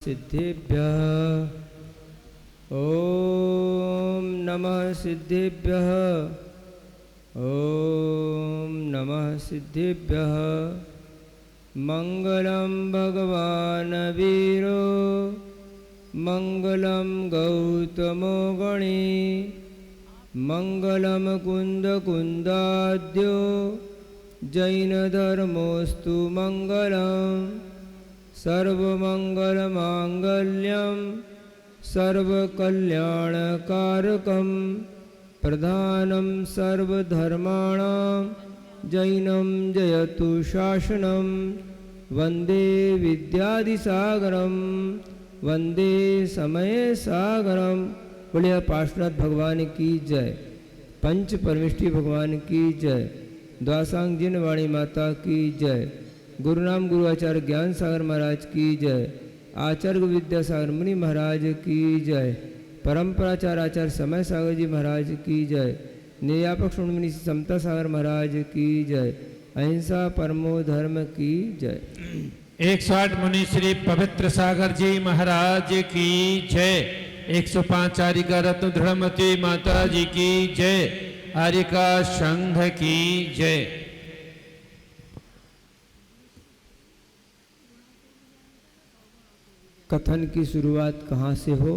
सिद्धेभ्यः ॐ नमः सिद्धेभ्यः ॐ नमः सिद्धेभ्यः मङ्गलं भगवान् वीरो मङ्गलं गौतमो गणी मङ्गलं कुन्दकुन्दाद्यो जैनधर्मोऽस्तु मङ्गलम् सर्वमङ्गलमाङ्गल्यं सर्वकल्याणकारकं प्रधानं सर्वधर्माणां जैनं जयतु शासनं वन्दे विद्यादिसागरं वन्दे समयसागरं। बोलिए पार्श्वनाथ भगवान की जय, पंच परमेष्टि भगवान की जय, द्वासांग जिनवाणी माता की जय, गुरुनाम गुरु आचार्य ज्ञान सागर महाराज की जय, आचार्य विद्यासागर मुनि महाराज की जय, परंपराचार्य आचार्य समय सागर जी महाराज की जय, निर्यापक मुनि समता सागर महाराज की जय, अहिंसा परमो धर्म की जय। 108 मुनि श्री पवित्र सागर जी महाराज की जय। 105 आर्यिका रत्न दृढ़मती माता जी की जय। आर्यिका संघ की जय। कथन की शुरुआत कहाँ से हो?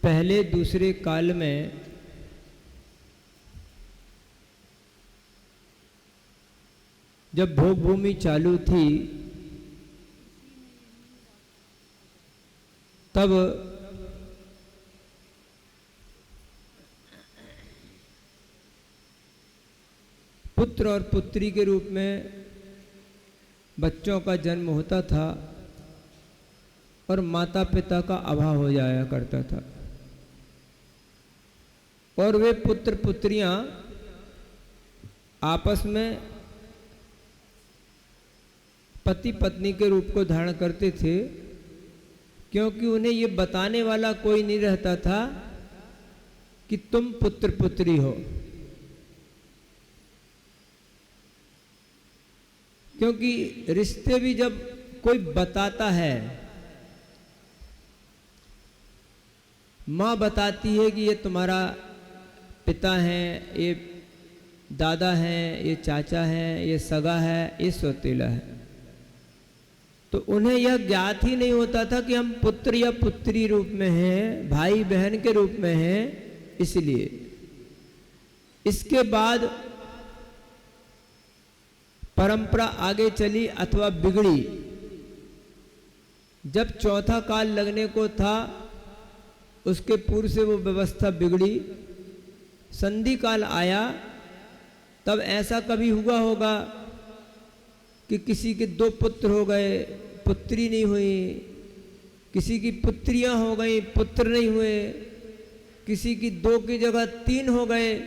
पहले दूसरे काल में जब भोग भूमि चालू थी तब पुत्र और पुत्री के रूप में बच्चों का जन्म होता था और माता पिता का अभाव हो जाया करता था और वे पुत्र पुत्रियां आपस में पति पत्नी के रूप को धारण करते थे, क्योंकि उन्हें ये बताने वाला कोई नहीं रहता था कि तुम पुत्र पुत्री हो। क्योंकि रिश्ते भी जब कोई बताता है, माँ बताती है कि ये तुम्हारा पिता है, ये दादा है, ये चाचा है, ये सगा है, ये सौतेला है, तो उन्हें यह ज्ञात ही नहीं होता था कि हम पुत्र या पुत्री रूप में हैं, भाई बहन के रूप में हैं। इसलिए इसके बाद परंपरा आगे चली अथवा बिगड़ी। जब चौथा काल लगने को था उसके पूर्व से वो व्यवस्था बिगड़ी। संधि काल आया तब ऐसा कभी हुआ होगा कि किसी के 2 पुत्र हो गए, पुत्री नहीं हुई, किसी की पुत्रियां हो गई, पुत्र नहीं हुए, किसी की 2 की जगह 3 हो गए,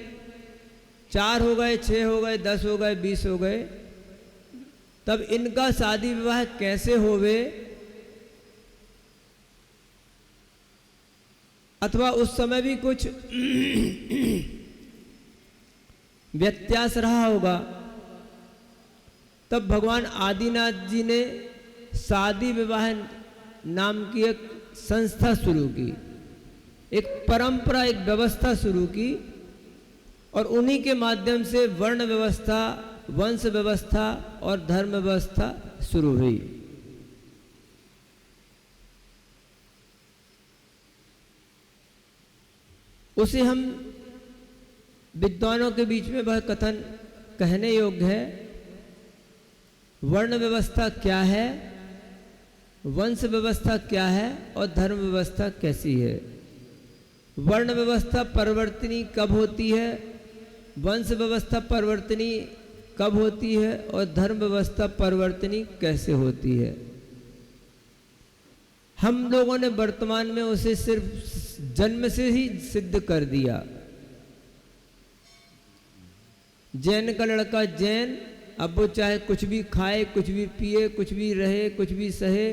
4 हो गए, 6 हो गए, 10 हो गए, 20 हो गए। तब इनका शादी विवाह कैसे होवे, अथवा उस समय भी कुछ व्यत्यास रहा होगा। तब भगवान आदिनाथ जी ने शादी विवाह नाम की एक संस्था शुरू की, एक परंपरा, एक व्यवस्था शुरू की और उन्हीं के माध्यम से वर्ण व्यवस्था, वंश व्यवस्था और धर्म व्यवस्था शुरू हुई। उसे हम विद्वानों के बीच में वह कथन कहने योग्य है। वर्ण व्यवस्था क्या है, वंश व्यवस्था क्या है और धर्म व्यवस्था कैसी है। वर्ण व्यवस्था परिवर्तनी कब होती है, वंश व्यवस्था परिवर्तनी कब होती है और धर्म व्यवस्था परिवर्तनी कैसे होती है। हम लोगों ने वर्तमान में उसे सिर्फ जन्म से ही सिद्ध कर दिया। जैन का लड़का जैन, अब वो चाहे कुछ भी खाए, कुछ भी पिए, कुछ भी रहे, कुछ भी सहे,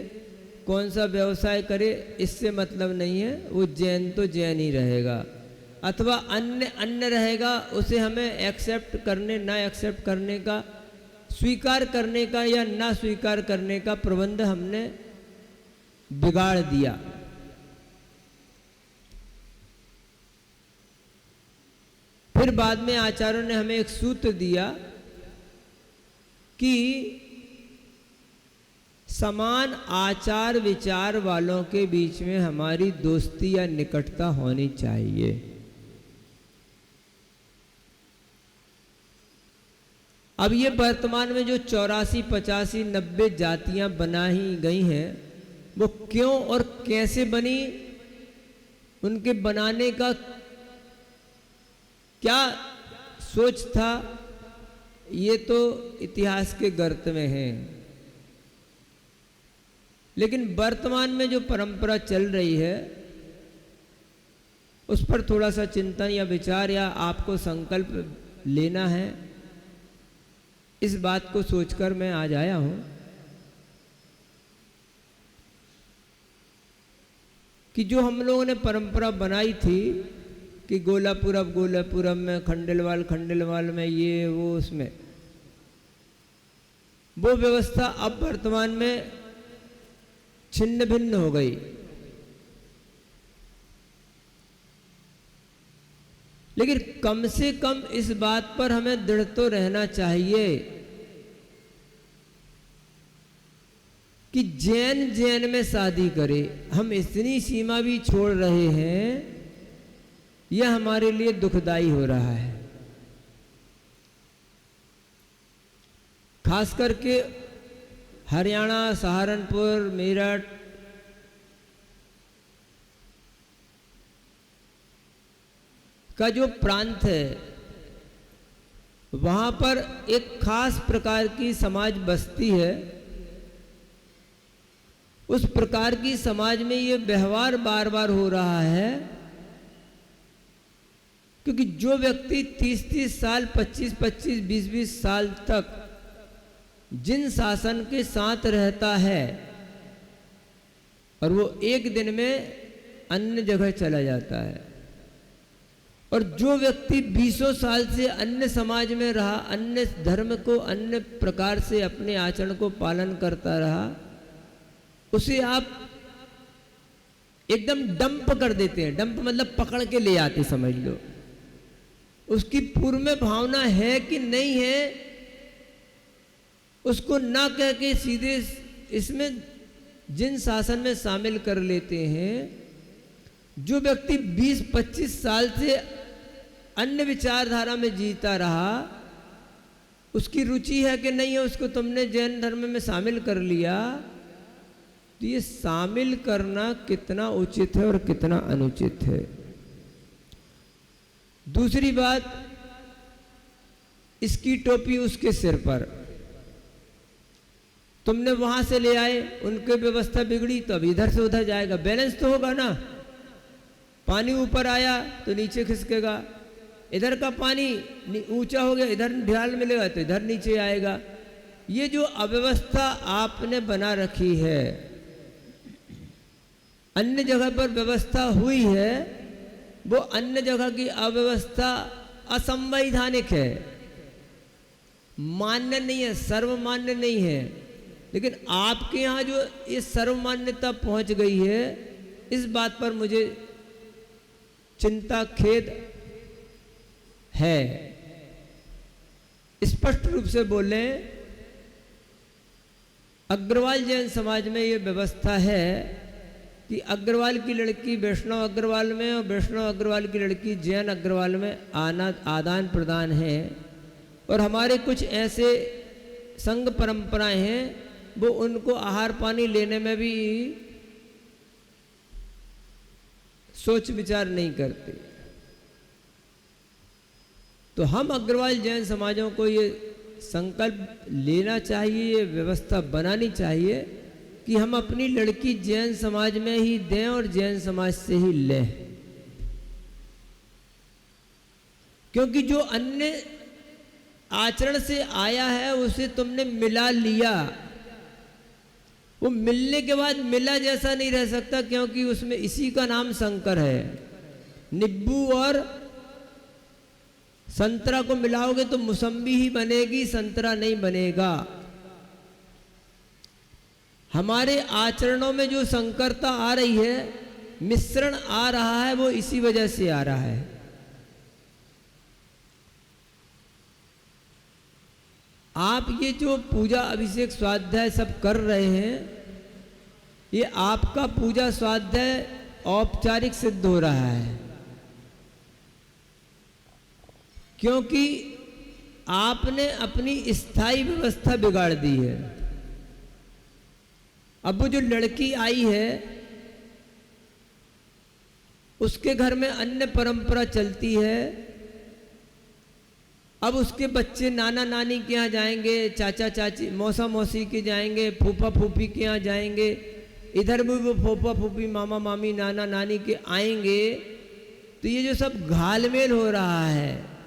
कौन सा व्यवसाय करे, इससे मतलब नहीं है, वो जैन तो जैन ही रहेगा। अथवा अन्य अन्य रहेगा, उसे हमें एक्सेप्ट करने ना एक्सेप्ट करने का, स्वीकार करने का या ना स्वीकार करने का प्रबंध हमने बिगाड़ दिया। फिर बाद में आचार्यों ने हमें एक सूत्र दिया कि समान आचार विचार वालों के बीच में हमारी दोस्ती या निकटता होनी चाहिए। अब ये वर्तमान में जो 84, 85, 90 जातियां बनाई गई हैं, वो क्यों और कैसे बनी, उनके बनाने का क्या सोच था, ये तो इतिहास के गर्त में है। लेकिन वर्तमान में जो परंपरा चल रही है उस पर थोड़ा सा चिंतन या विचार या आपको संकल्प लेना है, इस बात को सोचकर मैं आज आया हूं कि जो हम लोगों ने परंपरा बनाई थी कि गोलापुरम में, खंडेलवाल में, ये वो, उसमें वो व्यवस्था अब वर्तमान में छिन्न भिन्न हो गई। लेकिन कम से कम इस बात पर हमें दृढ़ तो रहना चाहिए कि जैन में शादी करे। हम इतनी सीमा भी छोड़ रहे हैं, यह हमारे लिए दुखदाई हो रहा है। खास करके हरियाणा, सहारनपुर, मेरठ, का जो प्रांत है, वहां पर एक खास प्रकार की समाज बसती है। उस प्रकार की समाज में ये व्यवहार बार बार हो रहा है, क्योंकि जो व्यक्ति 30-30 साल, 25-25, 20-20 साल तक जिन शासन के साथ रहता है और वो एक दिन में अन्य जगह चला जाता है, और जो व्यक्ति 20 साल से अन्य समाज में रहा, अन्य धर्म को अन्य प्रकार से अपने आचरण को पालन करता रहा, उसे आप एकदम डंप कर देते हैं। डंप मतलब पकड़ के ले आते, समझ लो। उसकी पूर्व में भावना है कि नहीं है, उसको ना कह के सीधे इसमें जिन शासन में शामिल कर लेते हैं। जो व्यक्ति 20-25 साल से अन्य विचारधारा में जीता रहा, उसकी रुचि है कि नहीं है, उसको तुमने जैन धर्म में शामिल कर लिया, तो ये शामिल करना कितना उचित है और कितना अनुचित है। दूसरी बात, इसकी टोपी उसके सिर पर, तुमने वहां से ले आए, उनकी व्यवस्था बिगड़ी तो अब इधर से उधर जाएगा, बैलेंस तो होगा ना। पानी ऊपर आया तो नीचे खिसकेगा, इधर का पानी ऊंचा हो गया, इधर ढाल मिलेगा तो इधर नीचे आएगा। ये जो अव्यवस्था आपने बना रखी है, अन्य जगह पर व्यवस्था हुई है, वो अन्य जगह की अव्यवस्था असंवैधानिक है, मान्य नहीं है, सर्वमान्य नहीं है। लेकिन आपके यहाँ जो ये सर्वमान्यता पहुंच गई है, इस बात पर मुझे चिंता, खेद है। स्पष्ट रूप से बोलें, अग्रवाल जैन समाज में ये व्यवस्था है कि अग्रवाल की लड़की वैष्णव अग्रवाल में और वैष्णव अग्रवाल की लड़की जैन अग्रवाल में आदान प्रदान है। और हमारे कुछ ऐसे संघ परंपराएं हैं, वो उनको आहार पानी लेने में भी सोच विचार नहीं करते। तो हम अग्रवाल जैन समाजों को ये संकल्प लेना चाहिए, ये व्यवस्था बनानी चाहिए कि हम अपनी लड़की जैन समाज में ही दें और जैन समाज से ही लें। क्योंकि जो अन्य आचरण से आया है उसे तुमने मिला लिया, वो मिलने के बाद मिला जैसा नहीं रह सकता, क्योंकि उसमें इसी का नाम संकर है। नींबू और संतरा को मिलाओगे तो मौसम्बी ही बनेगी, संतरा नहीं बनेगा। हमारे आचरणों में जो संकरता आ रही है, मिश्रण आ रहा है, वो इसी वजह से आ रहा है। आप ये जो पूजा अभिषेक स्वाध्याय सब कर रहे हैं, ये आपका पूजा स्वाध्याय औपचारिक सिद्ध हो रहा है, क्योंकि आपने अपनी स्थायी व्यवस्था बिगाड़ दी है। अब वो जो लड़की आई है, उसके घर में अन्य परंपरा चलती है। अब उसके बच्चे नाना नानी के यहाँ जाएंगे, चाचा चाची मौसा मौसी के जाएंगे, फूफा फूफी के यहाँ जाएंगे, इधर भी वो फूफा फूफी मामा मामी नाना नानी के आएंगे। तो ये जो सब घालमेल हो रहा है,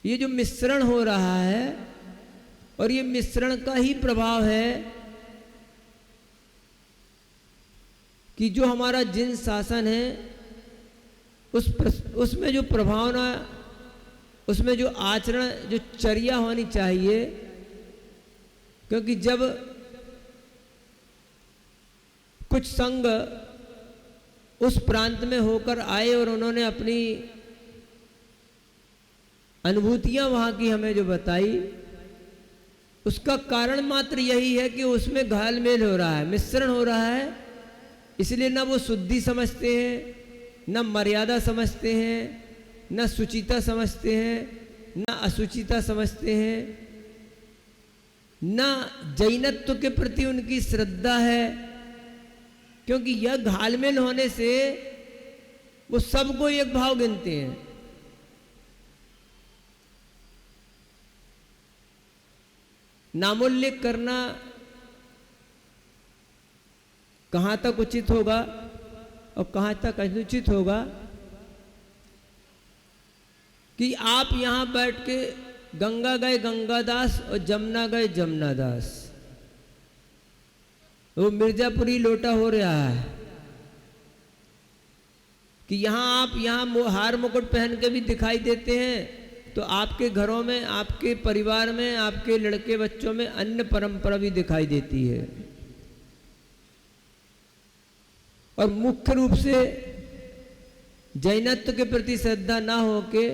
ये जो मिश्रण हो रहा है, और ये मिश्रण का ही प्रभाव है कि जो हमारा जिन शासन है, उसमें जो प्रभावना, उसमें जो आचरण, जो चर्या होनी चाहिए। क्योंकि जब कुछ संघ उस प्रांत में होकर आए और उन्होंने अपनी अनुभूतियां वहां की हमें जो बताई, उसका कारण मात्र यही है कि उसमें घालमेल हो रहा है, मिश्रण हो रहा है। इसलिए ना वो शुद्धि समझते हैं, न मर्यादा समझते हैं, न सुचिता समझते हैं, न असुचिता समझते हैं, न जैनत्व के प्रति उनकी श्रद्धा है। क्योंकि यह घालमेल होने से वो सबको एक भाव गिनते हैं। नामोल्लेख करना कहाँ तक उचित होगा और कहाँ तक अनुचित होगा कि आप यहाँ बैठ के गंगा गए गंगादास और जमुना गए जमुनादास, वो मिर्जापुरी लोटा हो रहा है कि यहाँ आप यहाँ हार मुकुट पहन के भी दिखाई देते हैं, तो आपके घरों में, आपके परिवार में, आपके लड़के बच्चों में अन्य परंपरा भी दिखाई देती है। और मुख्य रूप से जैनत्व के प्रति श्रद्धा ना होके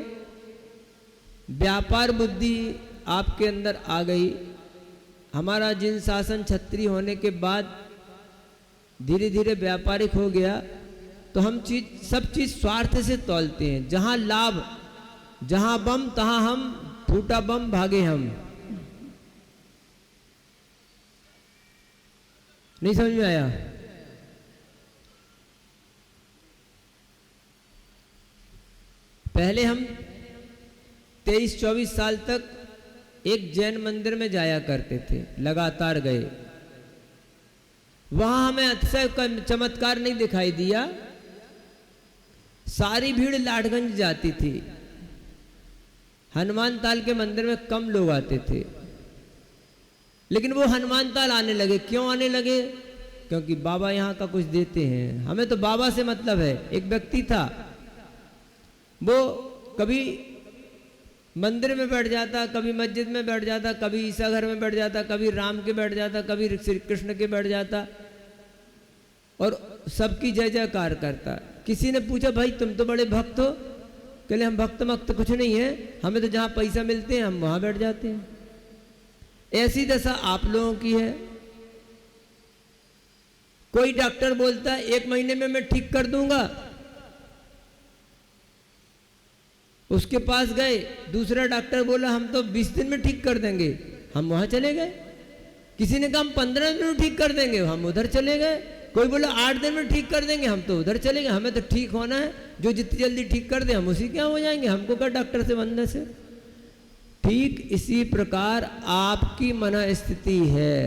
व्यापार बुद्धि आपके अंदर आ गई। हमारा जिन शासन क्षत्रिय होने के बाद धीरे धीरे व्यापारिक हो गया, तो हम सब चीज स्वार्थ से तौलते हैं। जहां लाभ, जहां बम तहां हम, फूटा बम भागे हम। नहीं समझ में आया? पहले हम 23-24 साल तक एक जैन मंदिर में जाया करते थे, लगातार गए। वहां हमें अतिशय चमत्कार नहीं दिखाई दिया। सारी भीड़ लाठगंज जाती थी। हनुमान ताल के मंदिर में कम लोग आते थे, लेकिन वो हनुमान ताल आने लगे। क्यों आने लगे? क्योंकि बाबा यहाँ का कुछ देते हैं। हमें तो बाबा से मतलब है। एक व्यक्ति था, वो कभी मंदिर में बैठ जाता, कभी मस्जिद में बैठ जाता, कभी ईसा घर में बैठ जाता, कभी राम के बैठ जाता, कभी श्री कृष्ण के बैठ जाता और सबकी जय जयकार करता। किसी ने पूछा, भाई तुम तो बड़े भक्त हो? कहले हम भक्त मक्त कुछ नहीं है, हमें तो जहां पैसा मिलते हैं हम वहां बैठ जाते हैं। ऐसी दशा आप लोगों की है। कोई डॉक्टर बोलता है 1 महीने में मैं ठीक कर दूंगा, उसके पास गए, दूसरा डॉक्टर बोला हम तो 20 दिन में ठीक कर देंगे, हम वहां चले गए। किसी ने कहा हम 15 दिन में ठीक कर देंगे, हम उधर चले गए। कोई बोला 8 दिन में ठीक कर देंगे, हम तो उधर चले गए। हमें तो ठीक होना है, जो जितनी जल्दी ठीक कर दे हम उसी के यहाँ हो जाएंगे, हमको क्या डॉक्टर से बनने से। ठीक इसी प्रकार आपकी मन स्थिति है।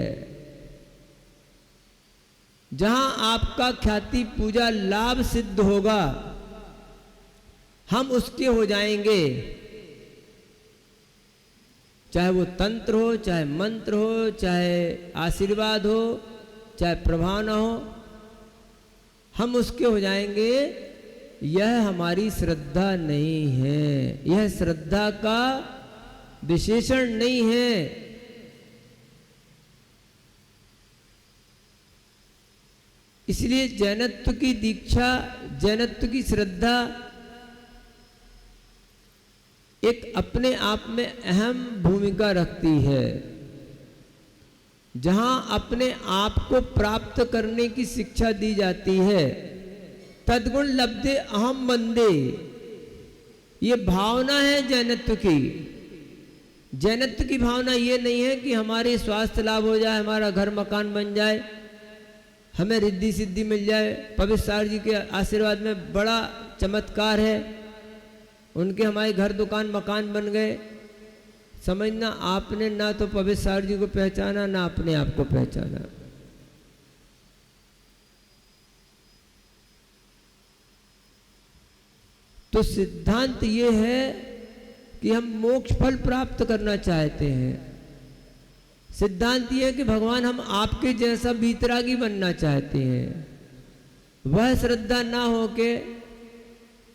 जहां आपका ख्याति पूजा लाभ सिद्ध होगा, हम उसके हो जाएंगे। चाहे वो तंत्र हो, चाहे मंत्र हो, चाहे आशीर्वाद हो, चाहे प्रभाव न हो, हम उसके हो जाएंगे, यह हमारी श्रद्धा नहीं है, यह श्रद्धा का विशेषण नहीं है। इसलिए जैनत्व की दीक्षा, जैनत्व की श्रद्धा एक अपने आप में अहम भूमिका रखती है। जहां अपने आप को प्राप्त करने की शिक्षा दी जाती है, तद्गुण लब्धे अहम बंदे, ये भावना है जैनत्व की। जैनत्व की भावना ये नहीं है कि हमारे स्वास्थ्य लाभ हो जाए, हमारा घर मकान बन जाए, हमें रिद्धि सिद्धि मिल जाए। पवित्र सागर जी के आशीर्वाद में बड़ा चमत्कार है, उनके हमारे घर दुकान मकान बन गए। समझना, आपने ना तो पवित्र सागर जी को पहचाना, ना अपने आप को पहचाना। तो सिद्धांत ये है कि हम मोक्ष फल प्राप्त करना चाहते हैं। सिद्धांत ये है कि भगवान हम आपके जैसा बीतरागी बनना चाहते हैं। वह श्रद्धा ना हो के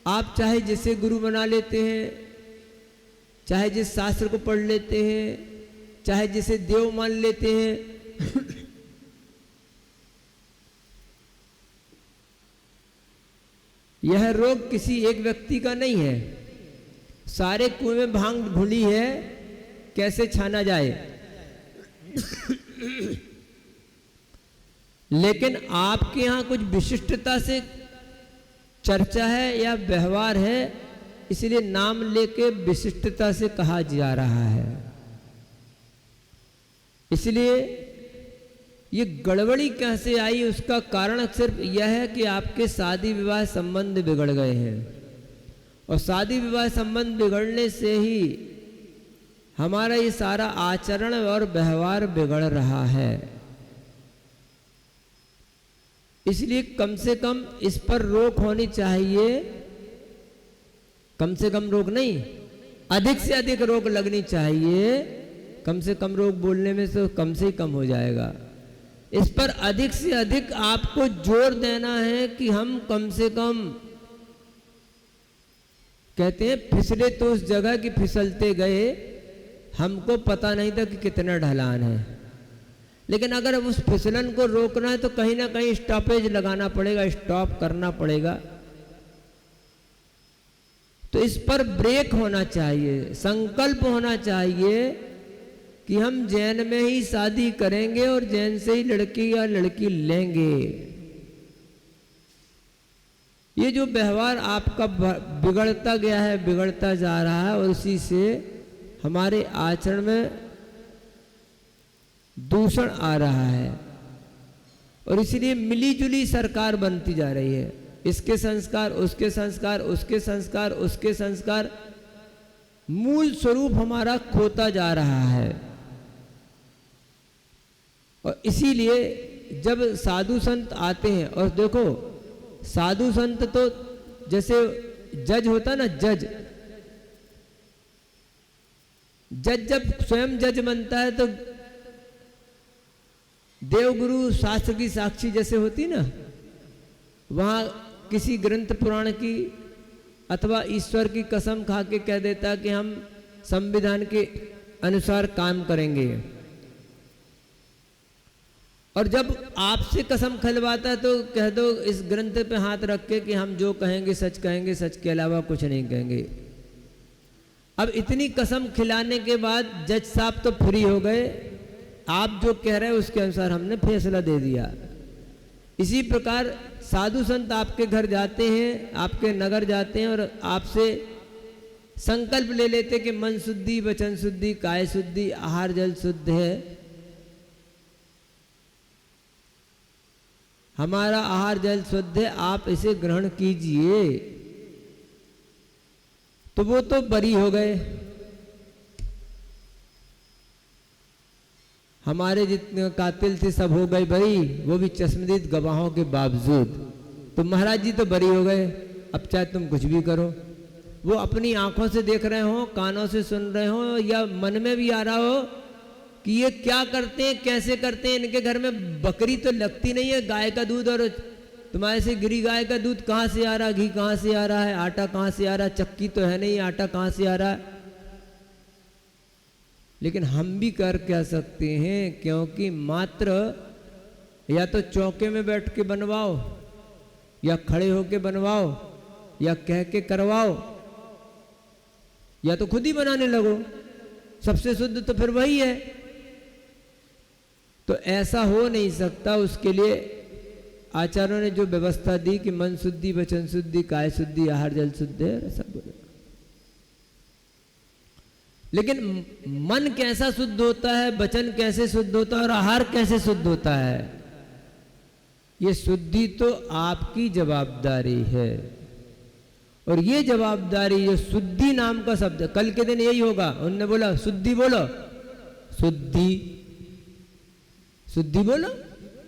आप चाहे जिसे गुरु बना लेते हैं, चाहे जिस शास्त्र को पढ़ लेते हैं, चाहे जिसे देव मान लेते हैं, यह रोग किसी एक व्यक्ति का नहीं है। सारे कुएं में भांग घुली है, कैसे छाना जाए। लेकिन आपके यहां कुछ विशिष्टता से चर्चा है या व्यवहार है, इसलिए नाम लेके विशिष्टता से कहा जा रहा है। इसलिए ये गड़बड़ी कैसे आई, उसका कारण सिर्फ यह है कि आपके शादी विवाह संबंध बिगड़ गए हैं, और शादी विवाह संबंध बिगड़ने से ही हमारा ये सारा आचरण और व्यवहार बिगड़ रहा है। इसलिए कम से कम इस पर रोक होनी चाहिए। कम से कम रोक नहीं, अधिक से अधिक रोक लगनी चाहिए। कम से कम रोक बोलने में तो कम से ही कम हो जाएगा। इस पर अधिक से अधिक आपको जोर देना है कि हम कम से कम, कहते हैं फिसले तो उस जगह की फिसलते गए, हमको पता नहीं था कि कितना ढलान है। लेकिन अगर उस फिसलन को रोकना है तो कहीं ना कहीं स्टॉपेज लगाना पड़ेगा, स्टॉप करना पड़ेगा। तो इस पर ब्रेक होना चाहिए, संकल्प होना चाहिए कि हम जैन में ही शादी करेंगे और जैन से ही लड़की या लड़की लेंगे। ये जो व्यवहार आपका बिगड़ता गया है, बिगड़ता जा रहा है, और उसी से हमारे आचरण में दूषण आ रहा है। और इसलिए मिली जुली सरकार बनती जा रही है। इसके संस्कार, उसके संस्कार, उसके संस्कार, उसके संस्कार, मूल स्वरूप हमारा खोता जा रहा है। और इसीलिए जब साधु संत आते हैं, और देखो साधु संत तो जैसे जज होता ना, जज जब स्वयं जज बनता है तो देवगुरु शास्त्र की साक्षी जैसे होती ना, वहां किसी ग्रंथ पुराण की अथवा ईश्वर की कसम खा के कह देता कि हम संविधान के अनुसार काम करेंगे। और जब आपसे कसम खिलवाता तो कह दो इस ग्रंथ पे हाथ रख के कि हम जो कहेंगे, सच के अलावा कुछ नहीं कहेंगे। अब इतनी कसम खिलाने के बाद जज साहब तो फ्री हो गए, आप जो कह रहे हैं उसके अनुसार हमने फैसला दे दिया। इसी प्रकार साधु संत आपके घर जाते हैं, आपके नगर जाते हैं, और आपसे संकल्प ले लेते कि मन शुद्धि, वचन शुद्धि, काय शुद्धि, आहार जल शुद्ध है, हमारा आहार जल शुद्ध है, आप इसे ग्रहण कीजिए। तो वो तो बरी हो गए। हमारे जितने कातिल थे सब हो गए बरी, वो भी चश्मदीद गवाहों के बावजूद। तो महाराज जी तो बरी हो गए, अब चाहे तुम कुछ भी करो। वो अपनी आंखों से देख रहे हो, कानों से सुन रहे हो, या मन में भी आ रहा हो कि ये क्या करते हैं, कैसे करते हैं। इनके घर में बकरी तो लगती नहीं है, गाय का दूध और तुम्हारे से गिरी गाय का दूध कहाँ से आ रहा, घी कहाँ से आ रहा है, आटा कहाँ से आ रहा है, चक्की तो है नहीं, आटा कहाँ से आ रहा है। लेकिन हम भी कर क्या सकते हैं, क्योंकि मात्र या तो चौके में बैठ के बनवाओ, या खड़े होके बनवाओ, या कह के करवाओ, या तो खुद ही बनाने लगो। सबसे शुद्ध तो फिर वही है। तो ऐसा हो नहीं सकता। उसके लिए आचार्यों ने जो व्यवस्था दी कि मन शुद्धि, वचन शुद्धि, काय शुद्धि, आहार जल शुद्ध है, ऐसा बोले। लेकिन मन कैसा शुद्ध होता है, वचन कैसे शुद्ध होता है और आहार कैसे शुद्ध होता है, ये शुद्धि तो आपकी जवाबदारी है। और ये जवाबदारी, ये शुद्धि नाम का शब्द, कल के दिन यही होगा। उन्होंने बोला शुद्धि बोलो, शुद्धि, शुद्धि बोलो,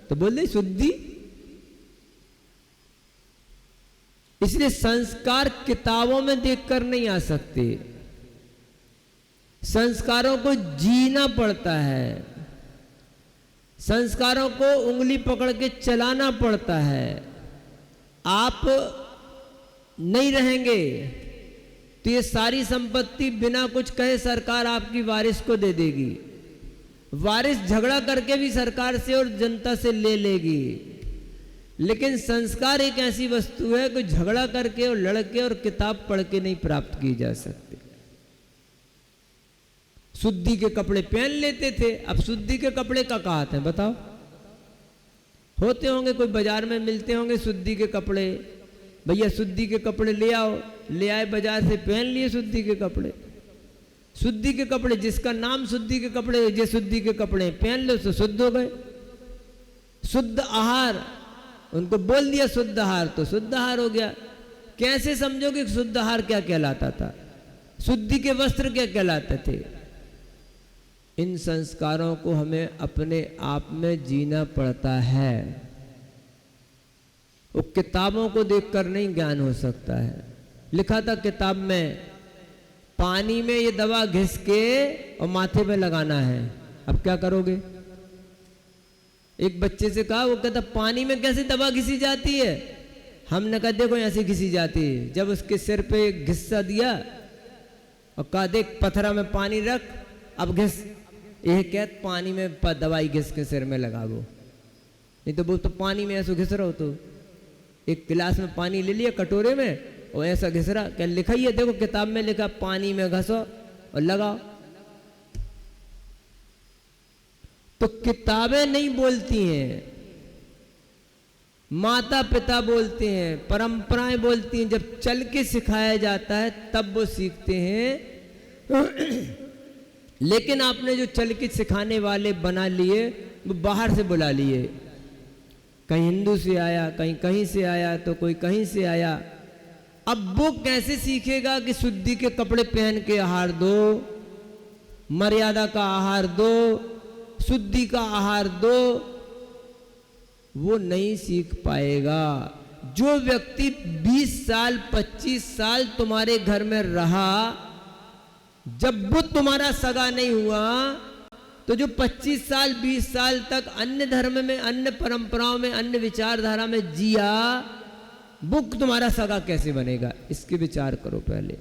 तो बोल दे शुद्धि। इसलिए संस्कार किताबों में देखकर नहीं आ सकते, संस्कारों को जीना पड़ता है, संस्कारों को उंगली पकड़ के चलाना पड़ता है। आप नहीं रहेंगे तो ये सारी संपत्ति बिना कुछ कहे सरकार आपकी वारिस को दे देगी। वारिस झगड़ा करके भी सरकार से और जनता से ले लेगी। लेकिन संस्कार एक ऐसी वस्तु है कि झगड़ा करके और लड़के और किताब पढ़ के नहीं प्राप्त की जा सकती। शुद्धि के कपड़े पहन लेते थे, अब शुद्धि के कपड़े का कहा है बताओ। होते होंगे, कोई बाजार में मिलते होंगे शुद्धि के कपड़े, भैया शुद्धि के कपड़े ले आओ, ले आए बाजार से, पहन लिए शुद्धि के कपड़े। शुद्धि के कपड़े, जिसका नाम शुद्धि के कपड़े, ये शुद्धि के कपड़े पहन लो तो शुद्ध हो गए। शुद्ध आहार, उनको बोल दिया शुद्ध आहार, तो शुद्ध आहार हो गया। कैसे समझोगे शुद्ध आहार क्या कहलाता था, शुद्धि के वस्त्र क्या कहलाते थे। इन संस्कारों को हमें अपने आप में जीना पड़ता है। वो किताबों को देखकर नहीं ज्ञान हो सकता है। लिखा था किताब में, पानी में ये दवा घिस के और माथे पे लगाना है। अब क्या करोगे। एक बच्चे से कहा, वो कहता पानी में कैसे दवा घिसी जाती है। हमने कहा देखो ऐसे घिसी जाती है। जब उसके सिर पे घिस्सा दिया और कहा देख पत्थरा में पानी रख, अब घिस। यह कहते पानी में दवाई घिस के सिर में लगा वो, नहीं तो वो तो पानी में ऐसा घिस रहा हो। तो एक गिलास में पानी ले लिया कटोरे में और ऐसा घिस रहा। क्या लिखा ही है, देखो किताब में लिखा पानी में घसो और लगाओ। तो किताबें नहीं बोलती हैं, माता पिता बोलते हैं, परंपराएं बोलती हैं। जब चल के सिखाया जाता है तब वो सीखते हैं। लेकिन आपने जो चल के सिखाने वाले बना लिए, वो बाहर से बुला लिए। कहीं हिंदू से आया, कहीं कहीं से आया, तो कोई कहीं से आया। अब वो कैसे सीखेगा कि शुद्धि के कपड़े पहन के आहार दो, मर्यादा का आहार दो, शुद्धि का आहार दो। वो नहीं सीख पाएगा। जो व्यक्ति 20 साल 25 साल तुम्हारे घर में रहा, जब वो तुम्हारा सगा नहीं हुआ, तो जो 25 साल 20 साल तक अन्य धर्म में, अन्य परंपराओं में, अन्य विचारधारा में जिया, वो तुम्हारा सगा कैसे बनेगा। इसके विचार करो पहले।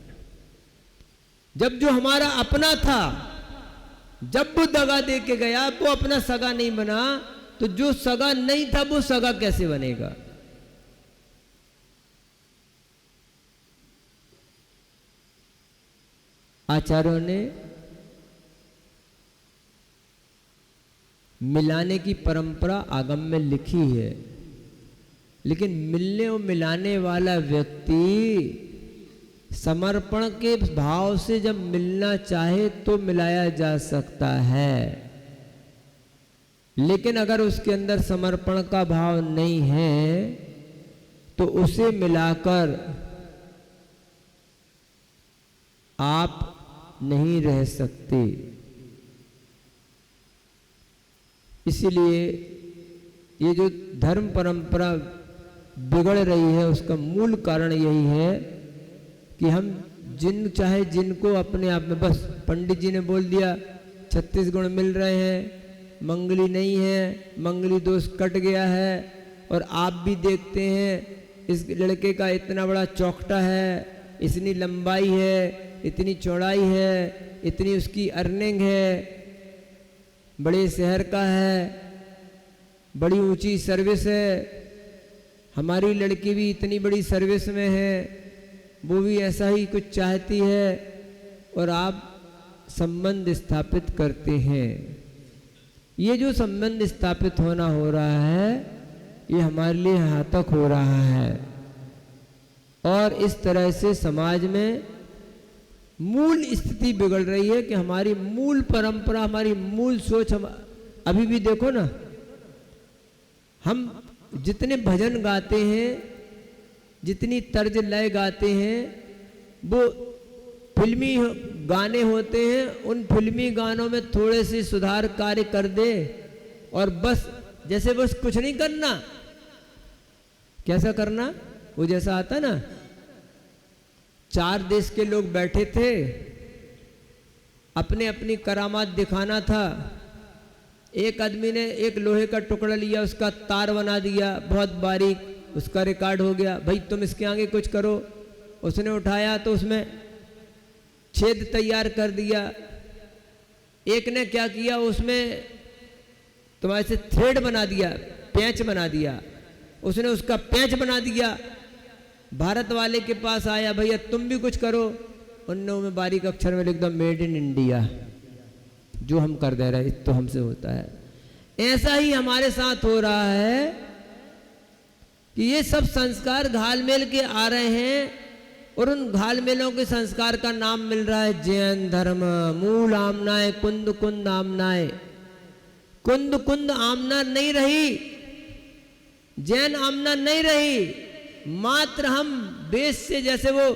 जब जो हमारा अपना था, जब वो दगा दे के गया, वो अपना सगा नहीं बना, तो जो सगा नहीं था वो सगा कैसे बनेगा। आचार्यों ने मिलाने की परंपरा आगम में लिखी है, लेकिन मिलने और मिलाने वाला व्यक्ति समर्पण के भाव से जब मिलना चाहे तो मिलाया जा सकता है। लेकिन अगर उसके अंदर समर्पण का भाव नहीं है तो उसे मिलाकर आप नहीं रह सकते। इसीलिए ये जो धर्म परंपरा बिगड़ रही है, उसका मूल कारण यही है कि हम चाहे जिनको अपने आप में, बस पंडित जी ने बोल दिया 36 गुण मिल रहे हैं, मंगली नहीं है, मंगली दोष कट गया है, और आप भी देखते हैं इस लड़के का इतना बड़ा चौखटा है, इतनी लंबाई है, इतनी चौड़ाई है, इतनी उसकी अर्निंग है, बड़े शहर का है, बड़ी ऊंची सर्विस है। हमारी लड़की भी इतनी बड़ी सर्विस में है, वो भी ऐसा ही कुछ चाहती है और आप संबंध स्थापित करते हैं। ये जो संबंध स्थापित होना हो रहा है ये हमारे लिए घातक हो रहा है और इस तरह से समाज में मूल स्थिति बिगड़ रही है कि हमारी मूल परंपरा, हमारी मूल सोच, हम अभी भी देखो ना, हम जितने भजन गाते हैं, जितनी तर्ज लय गाते हैं, वो फिल्मी गाने होते हैं। उन फिल्मी गानों में थोड़े से सुधार कार्य कर दे और बस जैसे बस कुछ नहीं करना। कैसा करना? वो जैसा आता ना, 4 देश के लोग बैठे थे, अपने अपनी करामात दिखाना था। एक आदमी ने एक लोहे का टुकड़ा लिया, उसका तार बना दिया बहुत बारीक, उसका रिकॉर्ड हो गया, भाई तुम इसके आगे कुछ करो। उसने उठाया तो उसमें छेद तैयार कर दिया। एक ने क्या किया, उसमें तुम्हारे से थ्रेड बना दिया, पैंच बना दिया, उसने उसका पैंच बना दिया। भारत वाले के पास आया, भैया तुम भी कुछ करो। उन्होंने में बारीक अक्षर में लिख दो मेड इन इंडिया। जो हम कर दे रहे तो हमसे होता है। ऐसा ही हमारे साथ हो रहा है कि ये सब संस्कार घालमेल के आ रहे हैं और उन घालमेलों के संस्कार का नाम मिल रहा है जैन धर्म। मूल आमनाए कुंद कुंद आमनाए। कुंद कुंद आमना नहीं रही, जैन आमना नहीं रही। मात्र हम बेस से, जैसे वो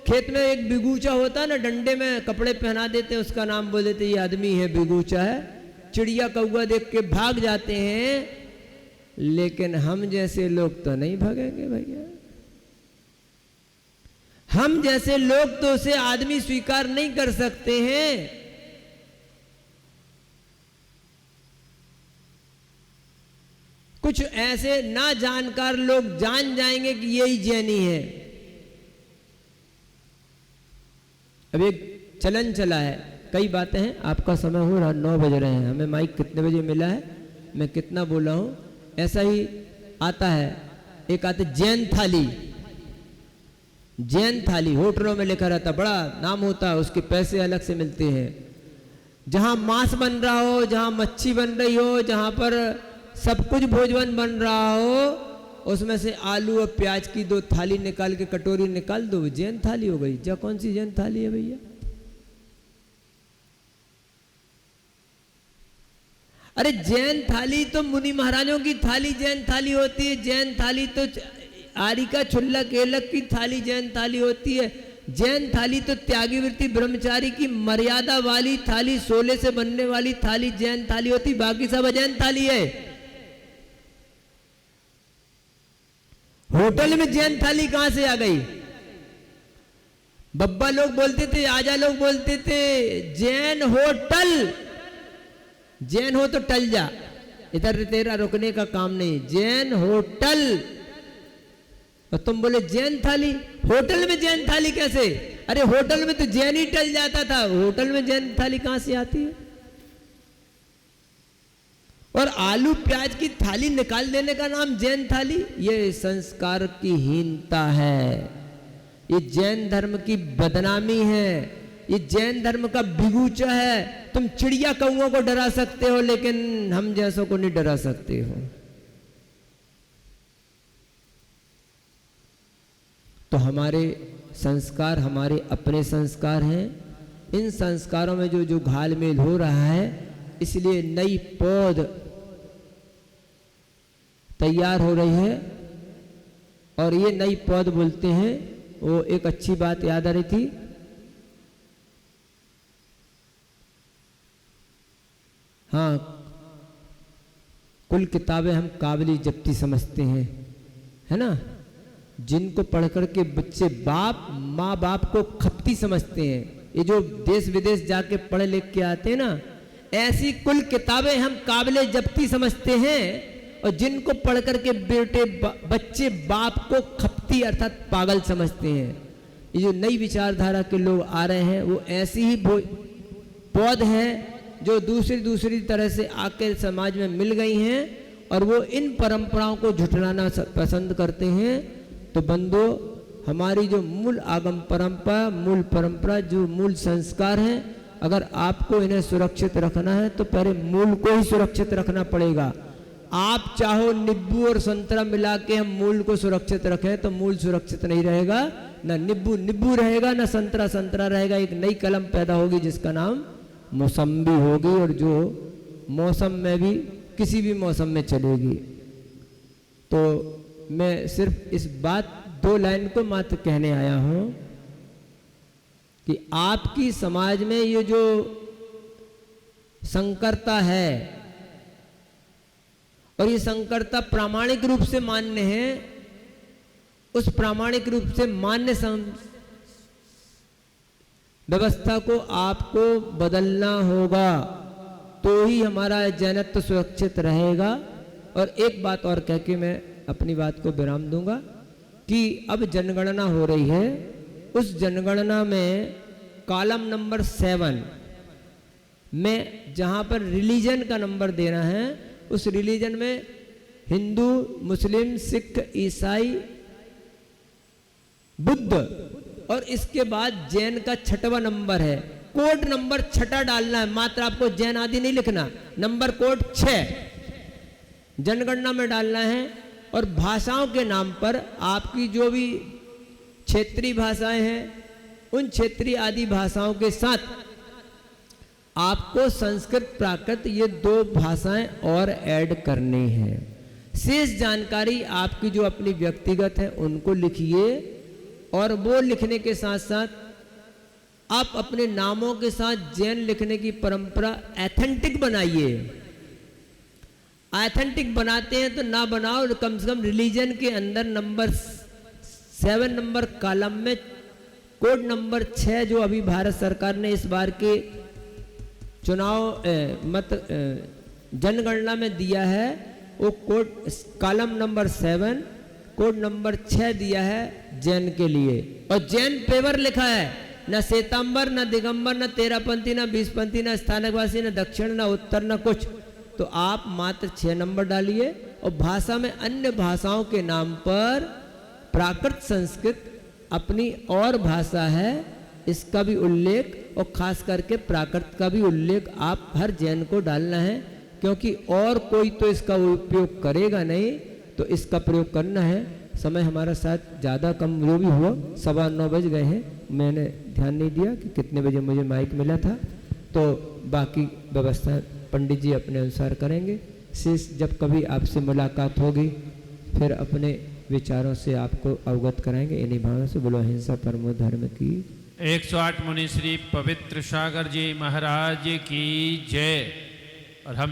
खेत में एक बिगूचा होता है ना, डंडे में कपड़े पहना देते हैं, उसका नाम बोल देते ये आदमी है, बिगूचा है। चिड़िया कौवा देख के भाग जाते हैं, लेकिन हम जैसे लोग तो नहीं भागेंगे भैया। हम जैसे लोग तो उसे आदमी स्वीकार नहीं कर सकते हैं। कुछ ऐसे ना जानकार लोग जान जाएंगे कि यही जैनी है। अब एक चलन चला है, कई बातें हैं। आपका समय हो रहा 9 बज रहे हैं, हमें माइक कितने बजे मिला है, मैं कितना बोला हूं, ऐसा ही आता है। एक आते जैन थाली, जैन थाली होटलों में लिखा रहता, बड़ा नाम होता है, उसके पैसे अलग से मिलते हैं। जहां मांस बन रहा हो, जहां मच्छी बन रही हो, जहां पर सब कुछ भोजन बन रहा हो, उसमें से आलू और प्याज की 2 थाली निकाल के, कटोरी निकाल दो, जैन थाली हो गई। जा कौन सी जैन थाली है भैया? अरे जैन थाली तो मुनि महाराजों की थाली जैन थाली होती है। जैन थाली तो आरी का छुल्ला केलक की थाली जैन थाली होती है। जैन थाली तो त्यागी वृत्ति ब्रह्मचारी की मर्यादा वाली थाली, सोले से बनने वाली थाली जैन थाली होती, बाकी सब अजैन थाली है। होटल में जैन थाली कहां से आ गई? बब्बा लोग बोलते थे, आजा लोग बोलते थे जैन होटल। जैन हो तो टल जा, इधर तेरा रुकने का काम नहीं, जैन होटल। और तुम बोले जैन थाली, होटल में जैन थाली कैसे? अरे होटल में तो जैन ही टल जाता था, होटल में जैन थाली कहां से आती है? और आलू प्याज की थाली निकाल देने का नाम जैन थाली, ये संस्कार की हीनता है, ये जैन धर्म की बदनामी है, ये जैन धर्म का बिगूचा है। तुम चिड़िया कौओं को डरा सकते हो, लेकिन हम जैसों को नहीं डरा सकते हो। तो हमारे संस्कार हमारे अपने संस्कार हैं। इन संस्कारों में जो घालमेल हो रहा है, इसलिए नई पौध तैयार हो रही है। और ये नई पौध बोलते हैं, वो एक अच्छी बात याद आ रही थी, हाँ, कुल किताबें हम काबिल जब्ती समझते हैं, है ना, जिनको पढ़ करके बच्चे माँ बाप को खपती समझते हैं। ये जो देश विदेश जाके पढ़ लिख के आते हैं ना, ऐसी कुल किताबें हम काबिल जब्ती समझते हैं। और जिनको पढ़ करके बेटे बच्चे बाप को खपती अर्थात पागल समझते हैं। ये जो नई विचारधारा के लोग आ रहे हैं वो ऐसी ही पौध हैं जो दूसरी तरह से आके समाज में मिल गई हैं और वो इन परंपराओं को झुठलाना पसंद करते हैं। तो बंधु, हमारी जो मूल आगम परंपरा जो मूल संस्कार हैं, अगर आपको इन्हें सुरक्षित रखना है तो पहले मूल को ही सुरक्षित रखना पड़ेगा। आप चाहो नींबू और संतरा मिला के हम मूल को सुरक्षित रखें तो मूल सुरक्षित नहीं रहेगा, ना नींबू रहेगा ना संतरा रहेगा। एक नई कलम पैदा होगी जिसका नाम मौसम्बी होगी और जो मौसम में भी किसी भी मौसम में चलेगी। तो मैं सिर्फ इस बात 2 लाइन को मात्र कहने आया हूं कि आपकी समाज में ये जो संकरता है और ये संकरता प्रामाणिक रूप से मान्य है, उस प्रामाणिक रूप से मान्य व्यवस्था को आपको बदलना होगा, तो ही हमारा जैनत्व सुरक्षित रहेगा। और एक बात और कह के मैं अपनी बात को विराम दूंगा कि अब जनगणना हो रही है, उस जनगणना में कॉलम नंबर 7 में जहां पर रिलीजन का नंबर देना है, उस रिलीजन में हिंदू, मुस्लिम, सिख, ईसाई, बुद्ध और इसके बाद जैन का 6वां नंबर है। कोड नंबर 6 डालना है, मात्र आपको जैन आदि नहीं लिखना, नंबर कोड 6 जनगणना में डालना है। और भाषाओं के नाम पर आपकी जो भी क्षेत्रीय भाषाएं हैं, उन क्षेत्रीय आदि भाषाओं के साथ आपको संस्कृत, प्राकृत ये 2 भाषाएं और ऐड करनी है। शेष जानकारी आपकी जो अपनी व्यक्तिगत है उनको लिखिए और वो लिखने के साथ साथ आप अपने नामों के साथ जैन लिखने की परंपरा एथेंटिक बनाइए। एथेंटिक बनाते हैं तो ना बनाओ, कम से कम रिलीजन के अंदर नंबर 7 नंबर कॉलम में कोड नंबर 6 जो अभी भारत सरकार ने इस बार के चुनाव जनगणना में दिया है, वो code column number 7 code number 6 दिया है जैन के लिए। और जैन पेवर लिखा है, न श्वेतांबर, न दिगंबर, न तेरापंथी, न बीसपंथी, न स्थानकवासी, न दक्षिण, न उत्तर, न कुछ। तो आप मात्र 6 नंबर डालिए और भाषा में अन्य भाषाओं के नाम पर प्राकृत, संस्कृत अपनी और भाषा है इसका भी उल्लेख और खास करके प्राकृत का भी उल्लेख आप हर जैन को डालना है, क्योंकि और कोई तो इसका उपयोग करेगा नहीं, तो इसका प्रयोग करना है। समय हमारा साथ ज़्यादा कम जो भी हुआ, 9:15 बज गए हैं, मैंने ध्यान नहीं दिया कि कितने बजे मुझे माइक मिला था। तो बाकी व्यवस्था पंडित जी अपने अनुसार करेंगे। शेष जब कभी आपसे मुलाकात होगी फिर अपने विचारों से आपको अवगत कराएंगे। इन्हीं भावना से बोलो अहिंसा परमो धर्म की। 108 मुनि श्री पवित्र सागर जी महाराज की जय। और हम